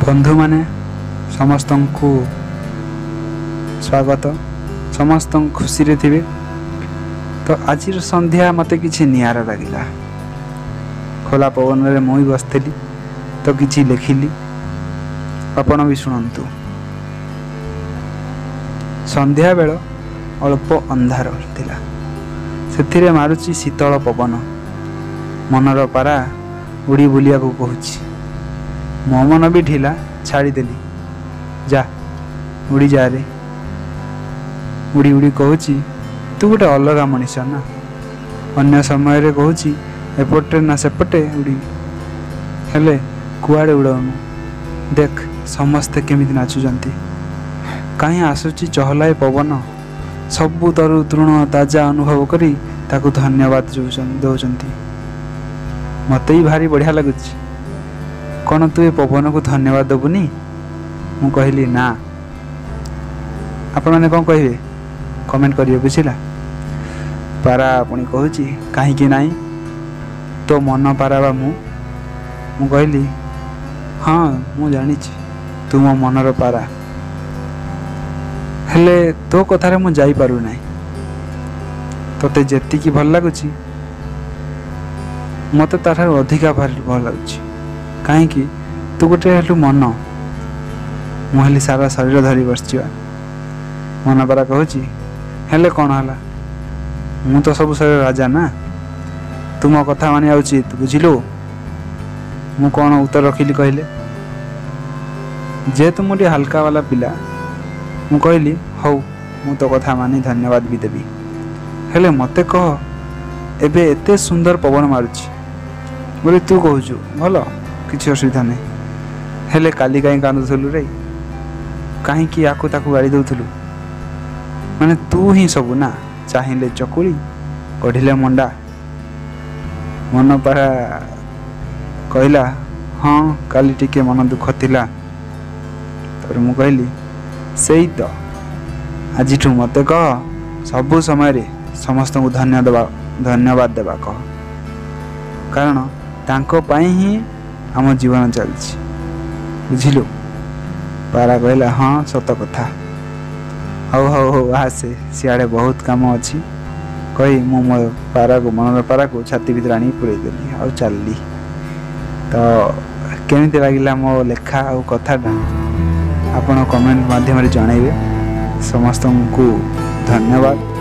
बंधु माने समस्त को स्वागत, समस्त खुशी रे थिबे। तो आज संध्या मते किछि नियारा लागिला। खोला पवन रे मुई बसथिली तो किछि लेखिली, आपण भी शुणंतु। संध्या बेल अल्प अंधार थिला, सेथिरे मारुची शीतल पवन, मनर पारा उड़ी बुलिया को कहूची। मो मन भी ढिला, छाड़ीदेली, जा उड़ी जा रे। उड़ी उड़ी कहूची तू गोटे अलग मनीष ना। अन्य समय रे कहूची एपटे ना सेपटे उड़ी, हेले कुआड़े उड़ाऊनु। देख समस्ते केमिति नाचुचंती, कहीं आसुची चहलाए पवन। सबु तरु तृण ताजा अनुभव करी ताकू धन्यवाद दौचंती। मते ही भारी बढ़िया लगुच। कौन तू ए पवन को धन्यवाद दबुनी? मु कहली ना। आपण मैंने कौन कहे कमेंट करिए, बुझिला। पारा पुणी कहूची कहीं नाई, तो मन पारा बा मु कहली हाँ मु जानी तू मो मनर पारा, हेले तो कथारे मु जाई पारु नाही। तोते जेतिकी भल लगुची मते ताठार अधिका भल लगुची। कहीं तू गोटे हेलु मन, मुहली सारा शरीर धरी बसचिवा। मन पारा कहूची हेले कौन हला, मु तो सब शरीर राजा ना। तू मो कथा मानिया उचित, बुझिलु। मु कौन उत्तर रखिली कहले, जेहेतु मुझे हल्का वाला पिला, मु कहली हौ मु तो कथा मानी धन्यवाद भी देवी। हेले मते कह एबे एते सुंदर पवन मारुची बोले तू कहूचु भल, किसी असुविधा नहीं। हेले काली कहीं कांदुलु रे, कहीं आकु ताकू गाड़ी दउथुलु। माने तू ही सबू ना, चाहिए चकुली कढ़िले मंडा। मन पारा कहला हाँ काली टिके मन दुख थिला। तब मु कहली सेई तो आज मते कह सबु समय रे समस्त को धन्यवाद देवा कह, कारण तांको पाई ही आम जीवन चलछि, बुझिलु। पारा कहला हाँ सत कथा। हौ हौ हौ आसे सियाड़े बहुत काम अच्छी कही मु मो पारा को मनर पारा को छाती भीतर आनी पुरे देली और चलली। तो केमिति लागिला मो लेखा और कथाटा आपण कमेंट माध्यम रे जणाइबे। समस्त को धन्यवाद।